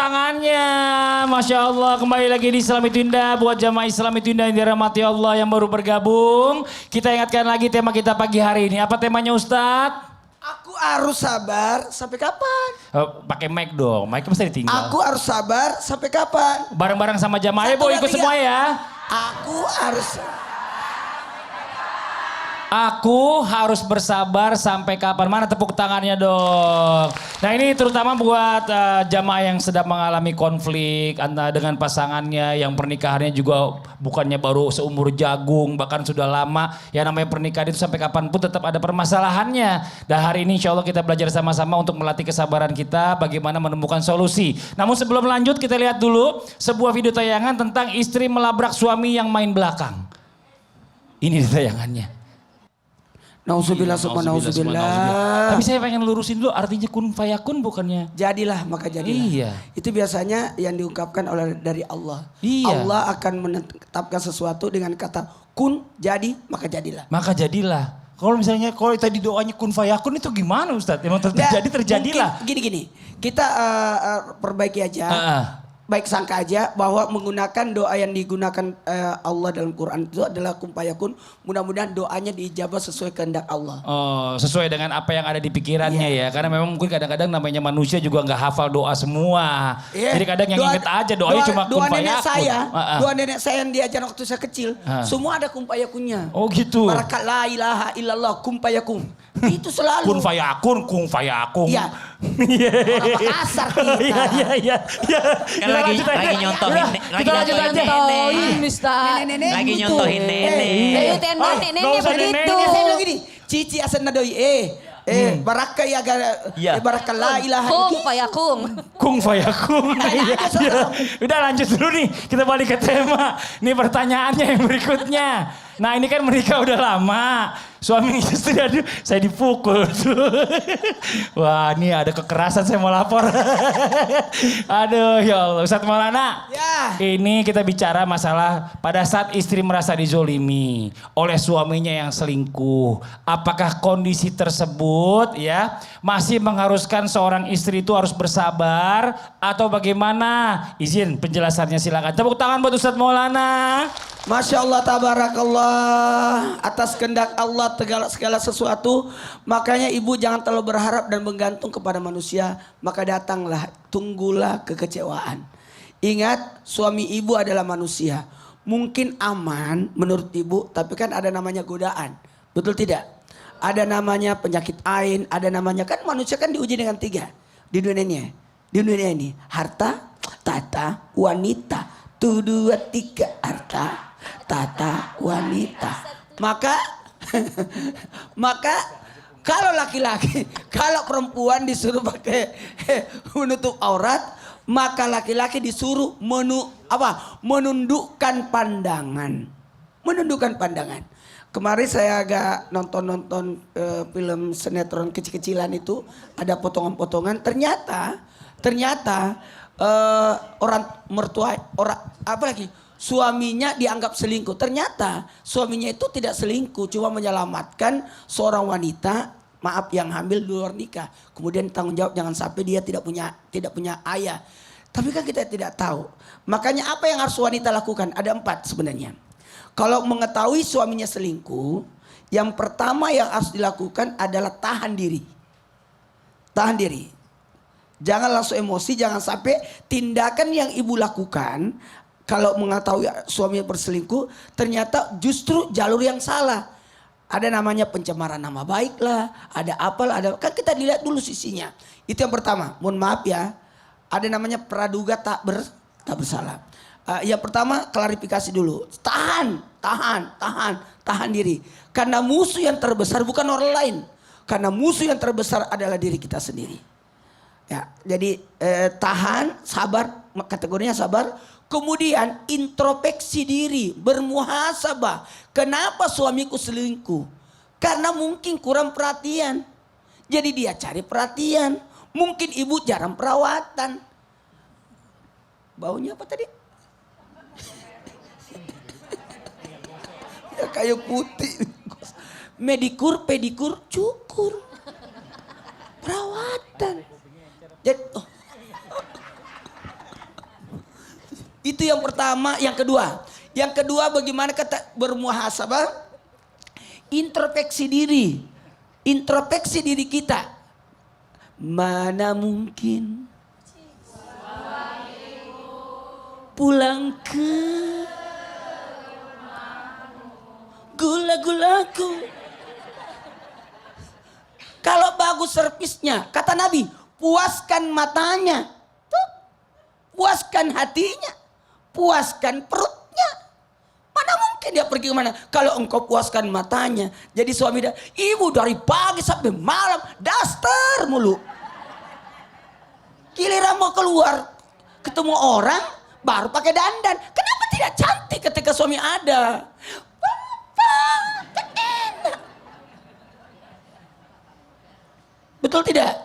tangannya. Masya Allah, kembali lagi di Islam Itu Indah. Buat jamaah Islam Itu Indah yang dirahmati Allah yang baru bergabung. Kita ingatkan lagi tema kita pagi hari ini. Apa temanya Ustadz? Aku harus sabar sampai kapan? Pakai mic dong, mic mesti ditinggal. Aku harus sabar sampai kapan? Bareng-bareng sama jamaah, ya Bu, ikut semua ya. Aku harus bersabar sampai kapan? Mana tepuk tangannya dong. Nah ini terutama buat jamaah yang sedang mengalami konflik antara dengan pasangannya, yang pernikahannya juga bukannya baru seumur jagung, bahkan sudah lama. Yang namanya pernikahan itu sampai kapanpun tetap ada permasalahannya. Dan hari ini insya Allah kita belajar sama-sama untuk melatih kesabaran kita, bagaimana menemukan solusi. Namun sebelum lanjut kita lihat dulu sebuah video tayangan tentang istri melabrak suami yang main belakang. Ini tayangannya. Nauzubillah summa nauzubillah. Tapi saya pengen lurusin dulu artinya kun fayakun bukannya. Jadilah maka jadilah. Iya. Itu biasanya yang diungkapkan oleh dari Allah. Iya. Allah akan menetapkan sesuatu dengan kata kun, jadi maka jadilah. Maka jadilah. Kalau misalnya kalau tadi doanya kun fayakun itu gimana Ustadz? Emang terjadilah. Gini. Kita perbaiki aja. Baik sangka aja bahwa menggunakan doa yang digunakan Allah dalam Quran itu adalah kun fayakun. Mudah-mudahan doanya diijabah sesuai kehendak Allah. Oh, sesuai dengan apa yang ada di pikirannya ya. Karena memang mungkin kadang-kadang namanya manusia juga nggak hafal doa semua. Jadi kadang yang inget aja doanya cuma kun fayakun. Doa nenek saya yang diajar waktu saya kecil. Semua ada kun fayakunnya. Oh gitu. Barakat la ilaha illallah kun fayakun. Itu selalu. Kun fayakun, kun fayakun. Iya. Orang Makassar kita. Iya. Lagi nyontohin Nenek lagi nyontohin nenek. Nenek begitu. Saya bilang gini, cici asan nadoi baraka ya baraka la ilaha Kung fayakun. Udah lanjut dulu nih, kita balik ke tema. Nih pertanyaannya yang berikutnya. Nah ini kan menikah udah lama. Suami istri aduh saya dipukul tuh. Wah ini ada kekerasan saya mau lapor. Aduh ya Allah. Ustadz Maulana. Ya. Ini kita bicara masalah pada saat istri merasa dizolimi oleh suaminya yang selingkuh. Apakah kondisi tersebut ya masih mengharuskan seorang istri itu harus bersabar atau bagaimana? Izin penjelasannya silakan. Tepuk tangan buat Ustadz Maulana. Masya Allah tabarakallah, atas kehendak Allah segala sesuatu. Makanya ibu jangan terlalu berharap dan menggantung kepada manusia. Maka datanglah, tunggulah kekecewaan. Ingat suami ibu adalah manusia. Mungkin aman menurut ibu, tapi kan ada namanya godaan. Betul tidak? Ada namanya penyakit ain, ada namanya kan manusia kan diuji dengan 3 di dunia ini. Di dunia ini harta, tata, wanita. 1, 2, 3 harta, tata, wanita. Maka kalau laki-laki, kalau perempuan disuruh pakai menutup aurat, maka laki-laki disuruh menundukkan pandangan. Menundukkan pandangan. Kemarin saya agak nonton film sinetron kecil-kecilan itu, ada potongan-potongan. Ternyata orang mertua suaminya dianggap selingkuh. Ternyata suaminya itu tidak selingkuh, cuma menyelamatkan seorang wanita, maaf yang hamil di luar nikah. Kemudian tanggung jawab jangan sampai dia tidak punya ayah. Tapi kan kita tidak tahu. Makanya apa yang harus wanita lakukan? Ada 4 sebenarnya. Kalau mengetahui suaminya selingkuh, yang pertama yang harus dilakukan adalah tahan diri. Tahan diri. Jangan langsung emosi, jangan sampai tindakan yang ibu lakukan kalau mengetahui suaminya berselingkuh ternyata justru jalur yang salah. Ada namanya pencemaran nama baik lah, ada apalah, kan kita dilihat dulu sisinya. Itu yang pertama. Mohon maaf ya, ada namanya praduga tak bersalah. Yang pertama klarifikasi dulu. Tahan diri. Karena musuh yang terbesar bukan orang lain. Karena musuh yang terbesar adalah diri kita sendiri. Ya, jadi tahan, sabar, kategorinya sabar. Kemudian introspeksi diri, bermuhasabah. Kenapa suamiku selingkuh? Karena mungkin kurang perhatian. Jadi dia cari perhatian. Mungkin ibu jarang perawatan. Baunya apa tadi? Ya kayu putih. Medikur, pedikur, cukur. Perawatan. Jadi, Itu yang pertama, yang kedua. Yang kedua bagaimana kata bermuhasabah? Introspeksi diri. Introspeksi diri kita. Mana mungkin pulang ke gula-gulaku. Kalau bagus servisnya, kata Nabi, puaskan matanya, tuh, puaskan hatinya, puaskan perutnya. Mana mungkin dia pergi kemana? Kalau engkau puaskan matanya, jadi suami dan ibu dari pagi sampai malam daster mulu. Giliran mau keluar, ketemu orang, baru pakai dandan. Kenapa tidak cantik ketika suami ada? Enak. Betul tidak?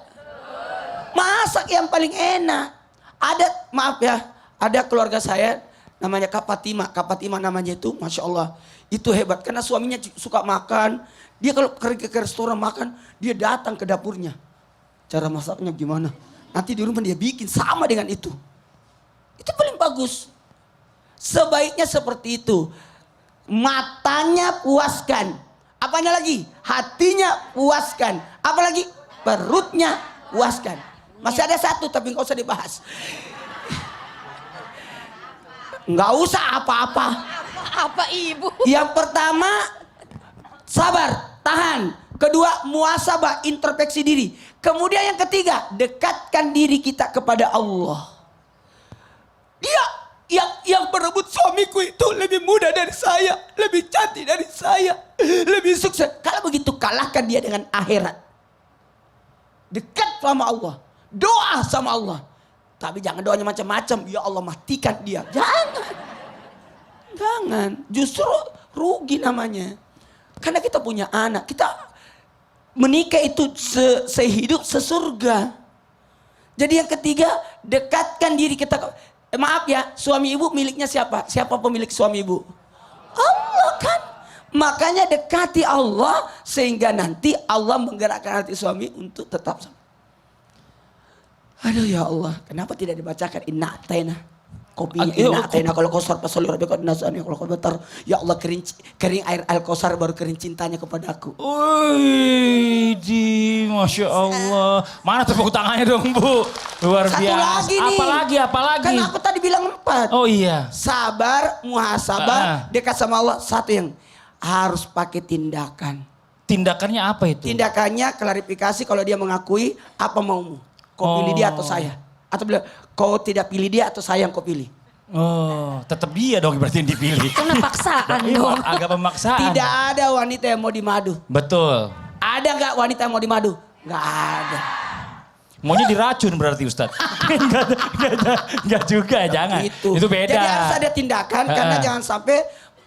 Masak yang paling enak. Ada, maaf ya, ada keluarga saya namanya Kak Fatima. Kak Fatima namanya itu, Masya Allah. Itu hebat karena suaminya suka makan. Dia kalau pergi ke restoran makan, dia datang ke dapurnya. Cara masaknya gimana? Nanti di rumah dia bikin sama dengan itu. Itu paling bagus. Sebaiknya seperti itu. Matanya puaskan. Apanya lagi? Hatinya puaskan. Apalagi? Perutnya puaskan. Masih ada satu tapi nggak usah dibahas. Nggak usah apa-apa. Apa ibu? Yang pertama sabar, tahan. Kedua muhasabah, introspeksi diri. Kemudian yang ketiga, dekatkan diri kita kepada Allah. Dia yang berebut suamiku itu lebih muda dari saya, lebih cantik dari saya, lebih sukses. Kalau begitu kalahkan dia dengan akhirat. Dekat sama Allah, doa sama Allah. Tapi jangan doanya macam-macam. Ya Allah matikan dia. Jangan. Justru rugi namanya. Karena kita punya anak. Kita menikah itu sehidup sesurga. Jadi yang ketiga, dekatkan diri kita. Maaf ya, suami ibu miliknya siapa? Siapa pemilik suami ibu? Allah kan. Makanya dekati Allah sehingga nanti Allah menggerakkan hati suami untuk tetap sama. Aduh ya Allah, kenapa tidak dibacakan inna atayna? Kopinya inna atayna kalau kausar pasal rabbika nasani kalau kau betar. Ya Allah kering air al-kausar baru kering cintanya kepadaku. Wih, Masya Allah. Mana tepuk tangannya dong Bu? Luar Satu biasa. lagi nih. Apalagi? Kan aku tadi bilang 4. Oh iya. Sabar, muhasabah, dekat sama Allah. Satu yang harus pakai tindakan. Tindakannya apa itu? Tindakannya klarifikasi kalau dia mengakui apa maumu. Kau pilih dia atau saya? Atau bilang kau tidak pilih dia atau saya yang kau pilih? Oh, tetap dia dong berarti yang dipilih. Karena paksaan dong. Agak pemaksaan. Tidak ada wanita yang mau dimadu. Betul. Ada nggak wanita yang mau dimadu? Nggak ada. Maunya diracun berarti Ustadz. Enggak juga, jangan. Itu beda. Jadi harus ada tindakan karena jangan sampai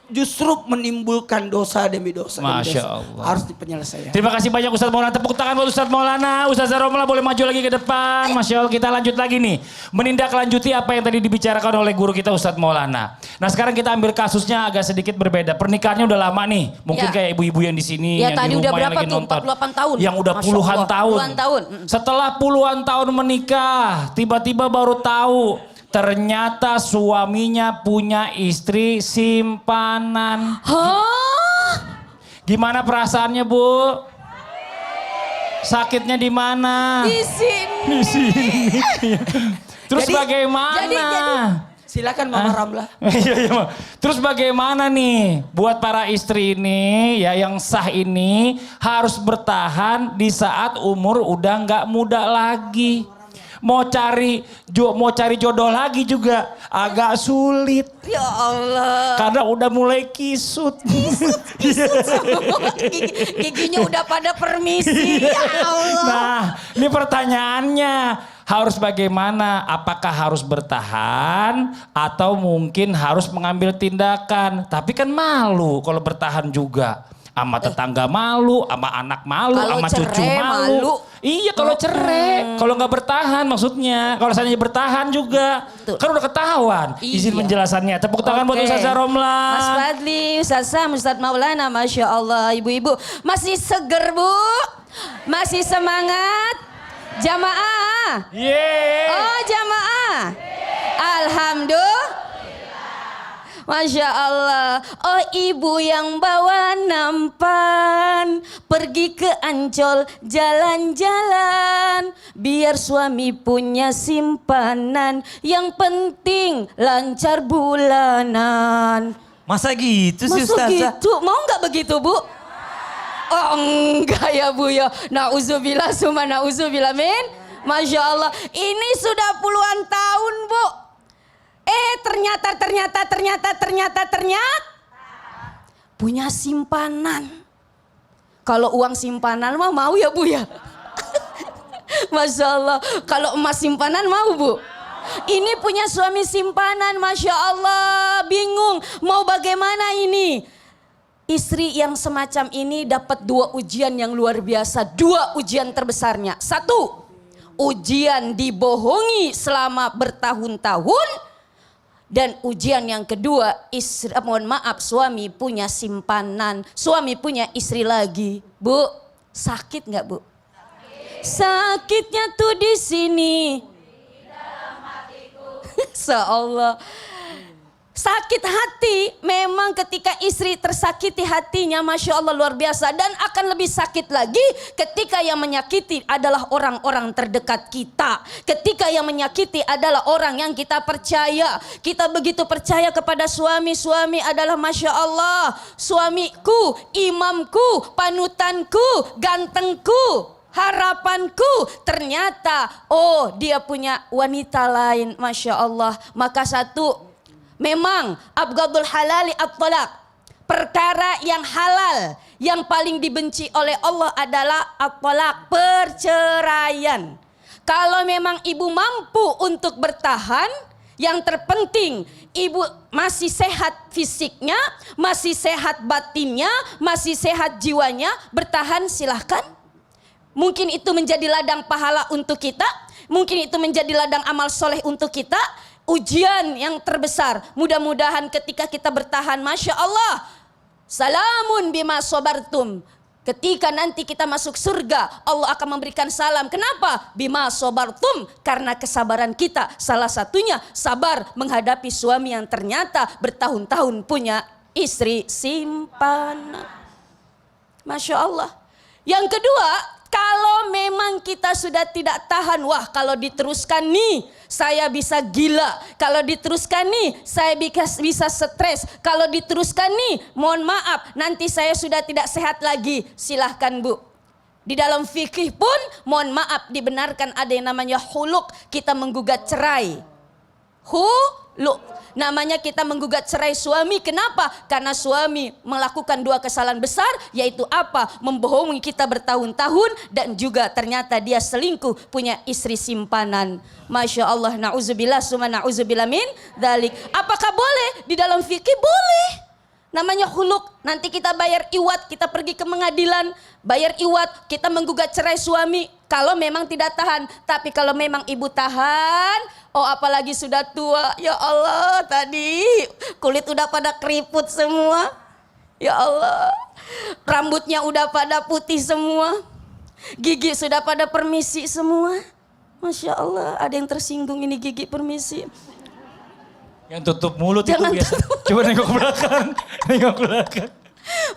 justru menimbulkan dosa demi dosa. Masya Allah. Harus dipenyelesaikan. Terima kasih banyak Ustadz Maulana. Tepuk tangan buat Ustadz Maulana. Ustadz Romla boleh maju lagi ke depan. Masya Allah, kita lanjut lagi nih. Menindaklanjuti apa yang tadi dibicarakan oleh guru kita Ustadz Maulana. Nah sekarang kita ambil kasusnya agak sedikit berbeda. Pernikahannya udah lama nih. Mungkin Ya. kayak ibu-ibu yang di sini. Ya, yang tadi di udah rumah yang berapa lagi tuh? nonton. 48 tahun. Yang udah Masya puluhan Allah, tahun. puluhan tahun. Setelah puluhan tahun menikah. Tiba-tiba baru tahu. Ternyata suaminya punya istri simpanan. Hah? Gimana perasaannya Bu? Sakitnya di mana? Di sini. Di sini. Terus Jadi- bagaimana? Silakan Mama Ramla. Iya, iya, Ma. Terus bagaimana nih buat para istri ini ya yang sah ini harus bertahan di saat umur udah nggak muda lagi. Mau cari jodoh lagi juga agak sulit Ya Allah. karena udah mulai kisut. Giginya udah pada permisi. Ya Allah. Nah, ini pertanyaannya harus bagaimana? Apakah harus bertahan atau mungkin harus mengambil tindakan? Tapi kan malu kalau bertahan juga. Sama tetangga malu, sama anak malu, Kalau sama cucu cerai malu. Iya kalau cerai, kalau nggak bertahan maksudnya. Kalau seandainya bertahan juga, Betul. kan udah ketahuan. Izin Iya. penjelasannya. Tepuk tangan buat Oke. Ustazah Romla. Mas Fadli, Ustaz Sam, Ustaz Maulana, Masya Allah. Ibu-ibu masih seger Bu? Masih semangat? Jamaah? Yeay. Oh jamaah? Alhamdulillah. Masya Allah. Oh ibu yang bawa nampan, pergi ke Ancol jalan-jalan, biar suami punya simpanan, yang penting lancar bulanan. Masa gitu sih Masa Ustazah? gitu? Mau nggak begitu Bu? Oh enggak ya Bu ya. Nauzubillah summa nauzubillah min. Masya Allah. Ini sudah puluhan tahun Bu. Ternyata punya simpanan. Kalau uang simpanan mah mau ya Bu ya. Masya Allah. Kalau emas simpanan mau Bu. Ini punya suami simpanan, Masya Allah. Bingung mau bagaimana ini. Istri yang semacam ini dapat 2 ujian yang luar biasa. 2 ujian terbesarnya. 1, ujian dibohongi selama bertahun-tahun. Dan ujian yang kedua, suami punya simpanan. Suami punya istri lagi. Bu, sakit nggak Bu? Sakitnya tuh di sini. Seolah sakit hati memang ketika istri tersakiti hatinya, Masya Allah luar biasa. Dan akan lebih sakit lagi ketika yang menyakiti adalah orang-orang terdekat kita. Ketika yang menyakiti adalah orang yang kita percaya. Kita begitu percaya kepada suami. Suami adalah Masya Allah, suamiku, imamku, panutanku, gantengku, harapanku. Ternyata oh dia punya wanita lain, Masya Allah. Maka satu, memang abghadul halali at-talaq. Perkara yang halal yang paling dibenci oleh Allah adalah at-talaq, perceraian. Kalau memang ibu mampu untuk bertahan, yang terpenting ibu masih sehat fisiknya, masih sehat batinnya, masih sehat jiwanya, bertahan silahkan. Mungkin itu menjadi ladang pahala untuk kita, mungkin itu menjadi ladang amal soleh untuk kita. Ujian yang terbesar, mudah-mudahan ketika kita bertahan, Masya Allah, salamun bima sobartum. Ketika nanti kita masuk surga, Allah akan memberikan salam. Kenapa? Bima sobartum, karena kesabaran kita. Salah satunya sabar menghadapi suami yang ternyata bertahun-tahun punya istri simpanan. Masya Allah. Yang kedua, kalau memang kita sudah tidak tahan, wah kalau diteruskan nih saya bisa gila. Kalau diteruskan nih saya bisa stres. Kalau diteruskan nih mohon maaf nanti saya sudah tidak sehat lagi. Silahkan Bu. Di dalam fikih pun mohon maaf dibenarkan ada yang namanya huluk. Kita menggugat cerai. Huluk. Namanya kita menggugat cerai suami. Kenapa? Karena suami melakukan 2 kesalahan besar. Yaitu apa? Membohongi kita bertahun-tahun. Dan juga ternyata dia selingkuh punya istri simpanan. Masya Allah. Na'udzubillah summa na'udzubillah min dzalik. Apakah boleh? Di dalam fikih boleh. Namanya huluk. Nanti kita bayar iwat. Kita pergi ke pengadilan. Bayar iwat. Kita menggugat cerai suami. Kalau memang tidak tahan. Tapi kalau memang ibu tahan. Oh apalagi sudah tua. Ya Allah tadi kulit udah pada keriput semua. Ya Allah. Rambutnya udah pada putih semua. Gigi sudah pada permisi semua. Masya Allah ada yang tersinggung ini gigi permisi. Yang tutup mulut Jangan itu biasa. Coba nengok ke belakang. Nengok ke belakang.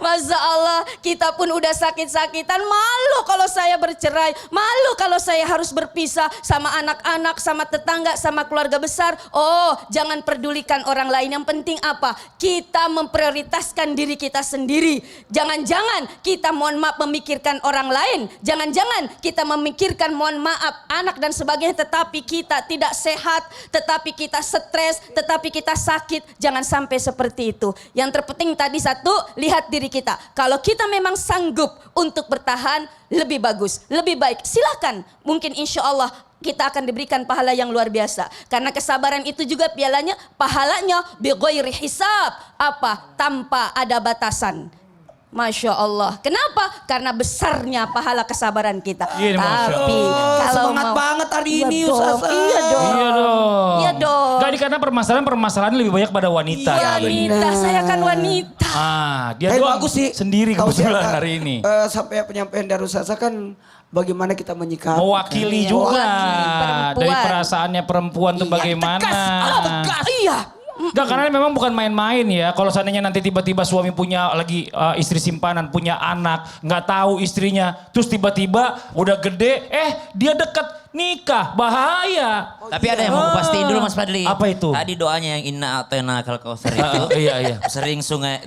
Masya Allah kita pun udah sakit-sakitan. Malu kalau saya bercerai. Malu kalau saya harus berpisah sama anak-anak, sama tetangga, sama keluarga besar. Oh jangan pedulikan orang lain. Yang penting apa? Kita memprioritaskan diri kita sendiri. Jangan-jangan kita mohon maaf memikirkan orang lain. Jangan-jangan kita memikirkan mohon maaf anak dan sebagainya. Tetapi kita tidak sehat. Tetapi kita stres. Tetapi kita sakit. Jangan sampai seperti itu. Yang terpenting tadi satu, lihat diri kita. Kalau kita memang sanggup untuk bertahan, lebih bagus, lebih baik. Silakan. Mungkin insya Allah kita akan diberikan pahala yang luar biasa. Karena kesabaran itu juga pahalanya bighairi hisab. Apa? Tanpa ada batasan. Masya Allah. Kenapa? Karena besarnya pahala kesabaran kita. Iya, Masya Tapi Allah. kalau Semangat mau, banget hari iya ini, dong, Ustazah. Iya dong. Iya dong. Iya dong. Gak karena permasalahan lebih banyak pada wanita. Iya, kali. Wanita, saya kan wanita. Dia Tapi doang bagus sih. sendiri Tahu kebetulan siapa, hari ini. Sampai penyampaian dari Ustazah kan bagaimana kita menyikapi. Mewakili Iya, juga mewakili perempuan. dari perasaannya perempuan tuh Iya, bagaimana. tegas. Tegas. Iya. Enggak, karena memang bukan main-main ya. Kalau seandainya nanti tiba-tiba suami punya lagi istri simpanan, punya anak, nggak tahu istrinya, terus tiba-tiba udah gede, dia deket nikah, bahaya. Tapi ada yang mau pastiin dulu Mas Fadli. Apa itu? Tadi doanya yang inna atena kal kausar itu. Iya.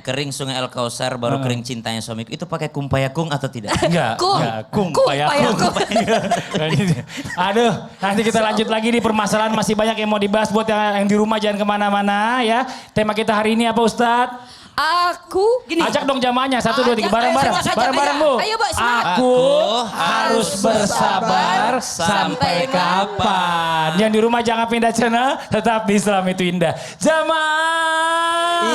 Kering sungai Al Kausar baru kering cintanya suamiku. Itu pakai kumpayakung atau tidak? Enggak. Kung. Kung Kung, payakung. Aduh, nanti kita lanjut lagi di permasalahan, masih banyak yang mau dibahas. Buat yang di rumah jangan kemana-mana ya. Tema kita hari ini apa Ustadz? Aku gini. Ajak dong jamaahnya, 1, 2, 3, bareng-bareng. Ajak, Bareng-bareng Bu. Ayo, Bu, semangat. Aku harus bersabar sampai kapan. Yang di rumah jangan pindah channel, tetap di Islam itu indah. Jamaah.